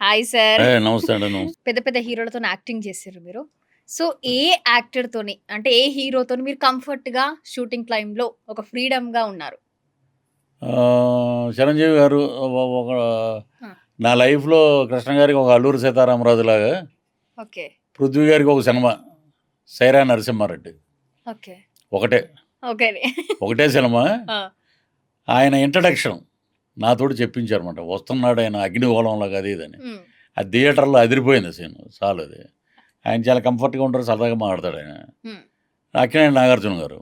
Hi sir. నమస్తే అండి. నమస్తే. పెద్ద పెద్ద హీరోలతోని యాక్టింగ్ చేసిర్రు మీరు. సో, ఏ యాక్టర్‌తోని అంటే ఏ హీరోతోని మీరు కంఫర్ట్‌గా షూటింగ్ టైమ్‌లో ఒక ఫ్రీడమ్‌గా ఉన్నారు? చిరంజీవి గారు ఒక ఆ! నా లైఫ్‌లో కృష్ణ గారికి ఒక అల్లూరి సీతారామరాజులాగా, ఓకే. పృథ్వీ గారికి ఒక సినిమా 'సైరా నరసింహారెడ్డి' ఓకే. ఒకటే. ఓకే. ఒకటే సినిమా. ఆ! ఆయన ఇంట్రడక్షన్ నాతోటి చెప్పించారన్నమాట. వస్తున్నాడు ఆయన అగ్నిగోళంలాగా అది ఇదని. హ్మ్. ఆ థియేటర్‌లో అదిరిపోయింది సీన్. చాలు అది. ఆయన చాలా కంఫర్ట్‌గా ఉంటారు. సరదాగా మాట్లాడతాడు ఆయన. హ్మ్. అక్కినేని నాగార్జున గారు.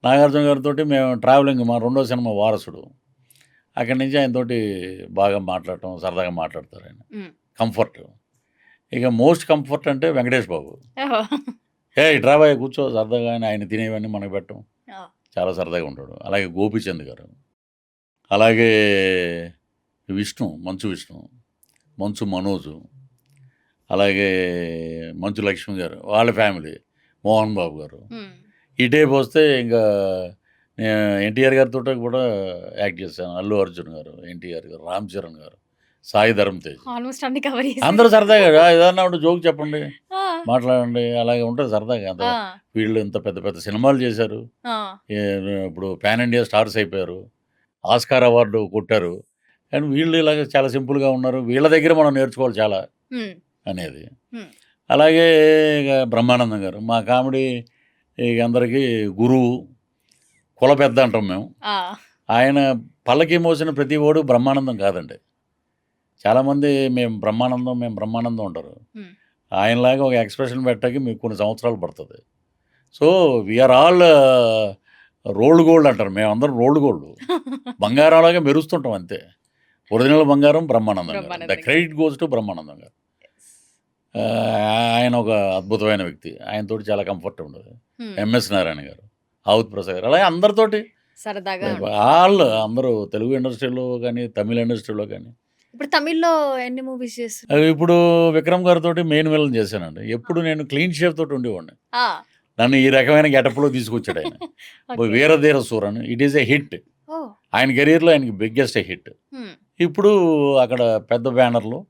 నాగార్జున గారితోటి మేము ట్రావెలింగ్ మా రెండో సినిమా 'వారసుడు'. అక్కడి నుంచి ఆయనతోటి బాగా మాట్లాడటం, సరదాగా మాట్లాడతారు ఆయన. హ్మ్. కంఫర్ట్. ఇక మోస్ట్ కంఫర్ట్ అంటే వెంకటేష్ బాబు. ఓహో! ఇట్రా బాయ్ కూర్చో సరదాగా అని ఆయన తినేవన్నీ మనకు పెట్టడం. ఆ! చాలా సరదాగా ఉంటాడు. అలాగే గోపీచంద్ గారు. అలాగే విష్ణు, మంచు విష్ణు, మంచు మనోజు, అలాగే మంచు లక్ష్మి గారు, వాళ్ళ ఫ్యామిలీ, మోహన్ బాబు గారు. హ్మ్. ఇటేపు వస్తే ఇంకా ఎన్టీఆర్ గారితో కూడా యాక్ట్ చేశాను. అల్లు అర్జున్ గారు, ఎన్టీఆర్ గారు, రామ్ చరణ్ గారు, సాయి ధరమ్ తేజ్. ఆల్‌మోస్ట్ అన్ని కవర్ అందరూ చేసేసారు. సరదాగా ఏదన్నా ఒకటి జోక్ చెప్పండి, ఆ! మాట్లాడండి, అలాగే ఉంటుంది సరదాగా. అంత ఆ! వీళ్ళు ఇంత పెద్ద పెద్ద సినిమాలు చేశారు. ఆ! ఏ ఇప్పుడు పాన్ ఇండియా స్టార్స్ అయిపోయారు. ఆస్కార్ అవార్డు కొట్టారు. కానీ వీళ్ళు ఇలాగ చాలా సింపుల్‌గా ఉన్నారు. వీళ్ళ దగ్గర మనం నేర్చుకోవాలి చాలా హ్మ్. అనేది. హ్మ్. అలాగే ఇక బ్రహ్మానందం గారు. మా కామెడీ ఇక అందరికీ గురువు, కుల పెద్ద అంటాం మేము. ఆ! ఆయన పల్లకి మోసిన ప్రతి ఓడు బ్రహ్మానందం కాదండి. చాలామంది మేము బ్రహ్మానందం అంటారు. హ్మ్. ఆయనలాగా ఒక ఎక్స్‌ప్రెషన్ పెట్టడానికి మీకు కొన్ని సంవత్సరాలు పడతది. So, we are all rolled gold అంటారు. మేమందరం రోల్డ్ గోల్డ్. బంగారంలాగా మెరుస్తుంటాం అంతే. ఒరిజినల్ బంగారం బ్రహ్మానందం గారు. ద బ్రహ్మానందం గారు. క్రెడిట్ గోస్ టు బ్రహ్మానందం గారు. ఆయన ఒక అద్భుతమైన వ్యక్తి. ఆయనతోటి చాలా కంఫర్ట్ ఉండదు. హ్మ్. ఎంఎస్ నారాయణ గారు, ఆవుత్ ప్రసాద్ గారు, అలాగే అందరితోటి సరదాగా అందరూ తెలుగు ఇండస్ట్రీలో కానీ, తమిళ్ ఇండస్ట్రీలో కానీ. ఇప్పుడు తమిళ్‌లో ఎన్ని మూవీస్ చేస్తున్నారు? ఇప్పుడు విక్రమ్ గారితోటి మెయిన్ విలన్ చేశానండి. ఆ! ఎప్పుడు నేను క్లీన్ షేవ్ తోటి ఉండేవాడిని. ఆ! నన్ను ఈ రకమైన గెటప్‌లో తీసుకొచ్చాడు ఆయన. Okay. 'Veera Dheera Sooran' it is a hit. Oh! ఆయన కెరియర్‌లో ఆయనకి బిగ్గెస్ట్ హిట్. హ్మ్. ఇప్పుడు అక్కడ పెద్ద బ్యానర్‌లో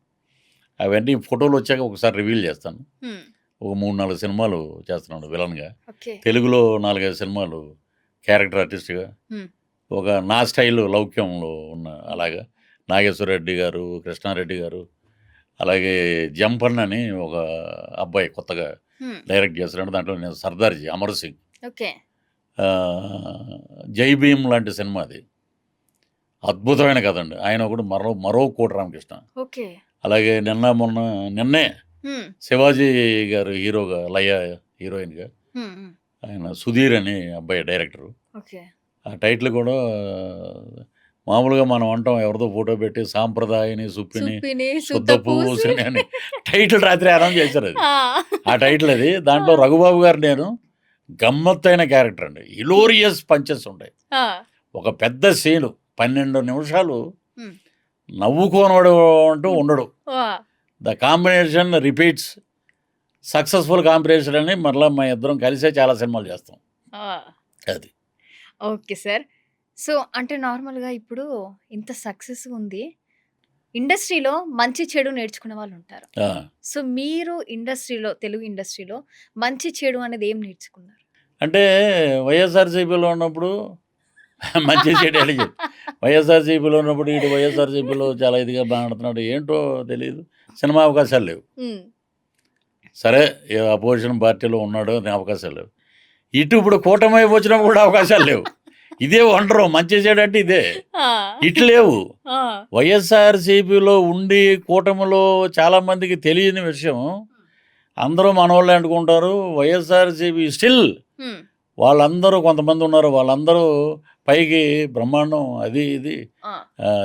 అవన్నీ ఫోటోలొచ్చాక ఒకసారి రివీల్ చేస్తాను. హ్మ్. ఒక 3, 4 సినిమాలు చేస్తున్నాడు విలన్‌గా. ఓకే. తెలుగులో 4, 5 సినిమాలు క్యారెక్టర్ ఆర్టిస్ట్‌గా. హ్మ్. ఒక నా స్టైల్ లౌక్యంలో ఉన్న అలాగా. నాగేశ్వర రెడ్డి గారు, కృష్ణారెడ్డి గారు, అలాగే జంపన్ అని ఒక అబ్బాయి కొత్తగా హ్మ్. డైరెక్ట్ చేస్తున్నాడు. దాంట్లో నేను సర్దార్జీ, అమర్ సింగ్. ఓకే. 'జై భీమ్' లాంటి సినిమా అది. అద్భుతమైన కథండి. ఆయన ఒకడు మరో కోటి రామకృష్ణ. ఓకే. అలాగే నిన్నే హ్మ్. శివాజీ గారు హీరోగా, లయ హీరోయిన్‌గా హ్మ్. హ్మ్. ఆయన సుధీర్ అని అబ్బాయి డైరెక్టరు. ఓకే. ఆ టైటిల్ కూడా మామూలుగా మనం అంటాం ఎవరిదో ఫోటో పెట్టి సాంప్రదాయని, సుప్పిని, సుప్పిని, శుద్ధ సుత్తపూసి. పూసని అని టైటిల్ రాత్రి అనౌన్స్ చేశారది. ఆ! ఆ టైటిల్ అది. ఆ! దాంట్లో రఘుబాబు గారు నేను గమ్మత్తైన క్యారెక్టర్ అండి. హిలోరియస్ పంచెస్ ఉంటాయి. ఆ! ఒక పెద్ద సీను 12 నిమిషాలు హ్మ్. నవ్వుకోనోడు అంటూ ఉండడు. ఆ! The combination repeats. Successful combination అని మరలా మా ఇద్దరం కలిసే చాలా సినిమాలు చేస్తాం. ఆ! అది. Okay sir. సో, అంటే నార్మల్‌గా ఇప్పుడు ఇంత సక్సెస్ ఉంది. ఇండస్ట్రీలో మంచి, చెడు నేర్చుకునే వాళ్ళుంటారు. ఆ! సో, మీరు ఇండస్ట్రీలో తెలుగు ఇండస్ట్రీలో మంచి, చెడు అనేది ఏం నేర్చుకున్నారు? అంటే వైఎస్ఆర్‌సీపీలో ఉన్నప్పుడు మంచి చెడు అని చెప్పి వైఎస్ఆర్‌సీపీలో ఉన్నప్పుడు ఈడు వైఎస్ఆర్‌సీపీలో చాలా ఇదిగా మాట్లాడుతున్నాడు. ఏంటో తెలీదు. సినిమా అవకాశాలు లేవు. హ్మ్. సరే అపోజిషన్ పార్టీలో ఉన్నాడు అని అవకాశాలు లేవు. ఇటు ఇప్పుడు కూటమి వచ్చినప్పుడు కూడా అవకాశాలు లేవు. ఇదే వండరు మంచి చెడు అంటే ఇదే. ఆ! ఇటు లేవు. ఆ! వైఎస్ఆర్‌సీపీలో ఉండి కూటమిలో చాలామందికి తెలియని విషయం. అందరూ మనోళ్ళే అనుకుంటారు. వైఎస్ఆర్‌సీపీ స్టిల్ హ్మ్. వాళ్ళందరూ కొంతమంది ఉన్నారు. వాళ్ళందరూ పైకి బ్రహ్మాండం అది ఇది. ఆ!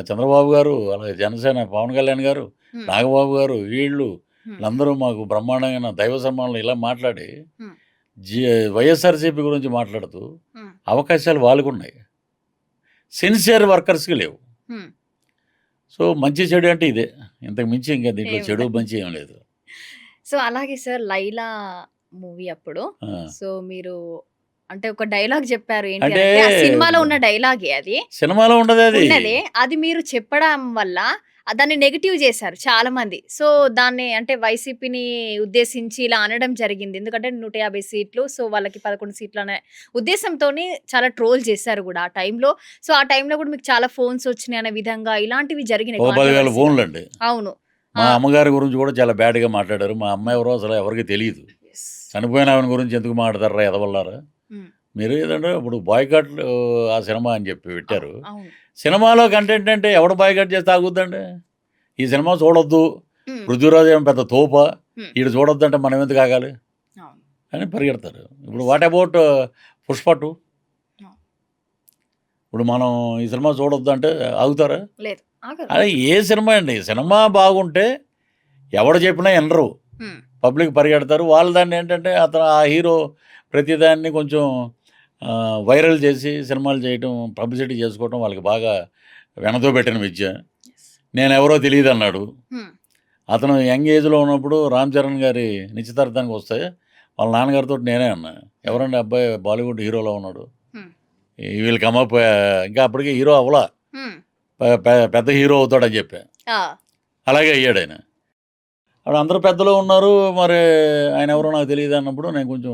చంద్రబాబు గారు, అలాగే జనసేన పవన్ కళ్యాణ్ గారు, హ్మ్. నాగబాబు గారు హ్మ్. వీళ్ళందరూ మాకు బ్రహ్మాండమైన దైవ సమ్మానాలు ఇలా మాట్లాడి హ్మ్. జి వైఎస్ఆర్‌సీపీ గురించి మాట్లాడుతూ హ్మ్. అవకాశాలు వాళ్ళకున్నాయి. సిన్సియర్ వర్కర్స్‌కి లేవు. హ్మ్. సో, మంచి చెడు అంటే ఇదే. ఇంతకు మించి ఇంకా దీంట్లో ఏం చెడు, లేదు. మంచి ఏం లేదు. సో, అలాగే సార్ 'లైలా' మూవీ అప్పుడు ఆ! సో, మీరు అంటే ఒక డైలాగ్ జెప్పారు. ఏంటి అంటే అనంటే ఆ సినిమాలో ఉన్న డైలాగే అది. సినిమాలో ఉండదది. ఉన్నదే. అది మీరు చెప్పడం వల్ల దాన్ని నెగెటివ్ చేశారు చాలామంది. సో, దాన్ని అంటే వైసీపీని ఉద్దేశించి ఇలా అనడం జరిగింది. ఎందుకంటే 150 సీట్లు. సో, వాళ్ళకి 11 సీట్లనే ఉద్దేశంతోని చాలా ట్రోల్ చేశారు గూడా ఆ టైంలో. సో, ఆ టైంలో గూడా మీకు చాలా ఫోన్స్ వచ్చినాయి అనే విధంగా ఇలాంటివి జరిగినాయి ఒక 10,000 కాంట్రోవర్సీ‌గా. ఫోన్లండి. అవును. మా ఆ! అమ్మగారి గురించి కూడా చాలా బ్యాడ్‌గా మాట్లాడారు. మా అమ్మ ఎవరో అసలు ఎవరికీ తెలీదు. యెస్. చనిపోయిన ఆమెన గురించి ఎందుకు మాట్లాడతారురా ఎదవల్లారా? హ్మ్. మీరు ఏదంటే ఇప్పుడు బాయ్‌కాట్లు ఆ సినిమా అని చెప్పి పెట్టారు. అవును. సినిమాలో కంటెంట్ అంటే ఎవడు బాయ్‌కాట్ చేస్తే ఆగుద్దండి? ఈ సినిమా చూడొద్దు. హ్మ్. 'పృథ్వీరాజ్' ఏమో పెద్ద తోపా. హ్మ్. ఈడు చూడొద్దంటే మనం ఎందుకు ఆగాలి? అవును. అని పరిగెడతారు. ఇప్పుడు యెస్. What about 'Pushpa 2'? అవును. ఇప్పుడు మనం ఈ సినిమా చూడొద్దు అంటే ఆగుతారా? లేదు. ఆగరు. అదే ఏ సినిమా అండి? సినిమా బాగుంటే ఎవడు చెప్పినా ఇనరు. హ్మ్. పబ్లిక్ పరిగెడతారు. వాళ్ళు దాన్నేంటంటే అతను ఆ హీరో ప్రతిదాన్ని కొంచెం వైరల్ చేసి సినిమాలు చేయటం, పబ్లిసిటీ చేసుకోవటం వాళ్ళకి బాగా వెనతో పెట్టిన విద్య. యెస్. నేనెవరో తెలీదన్నాడు. హ్మ్. అతను యంగ్ ఏజ్‌లో ఉన్నప్పుడు 'రామ్ చరణ్' గారి నిశ్చితార్థానికి వస్తే వాళ్ళ నాన్నగారితోటి నేనే అన్నా. హ్మ్. ఎవరండి అబ్బాయి బాలీవుడ్ హీరోలా ఉన్నాడు. హ్మ్. ఈ విల్ కమ్ అప్ ఇంకా అప్పటికి హీరో అవ్వలా. హ్మ్. పెద్ద హీరో అవుతాడని చెప్పా. ఆ! అలాగే అయ్యాడాయన. అప్పుడు అందరూ పెద్దలు ఉన్నారు. మరి ఆయనెవరో నాకు తెలీదన్నప్పుడు నేను కొంచెం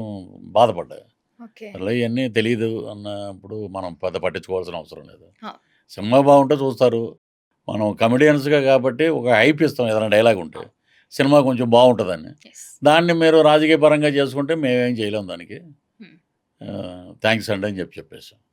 బాధపడ్డా. ఓకే. సర్లే ఇయన్నీ తెలీదు అన్నప్పుడు మనం పెద్ద పట్టించుకోవాల్సిన అవసరం లేదు. ఆ! సినిమా బాగుంటే చూస్తారు. మనం కమెడియన్స్‌గా కాబట్టి ఒక హైప్ ఇస్తాం ఏదైనా డైలాగ్ ఉంటే. సినిమా కొంచెం బావుంటదని. యెస్. దాన్ని మీరు రాజకీయ పరంగా చేసుకుంటే మేమేం చేయలేం దానికి. హ్మ్. థాంక్స్ అండి అని చెప్పేసాం.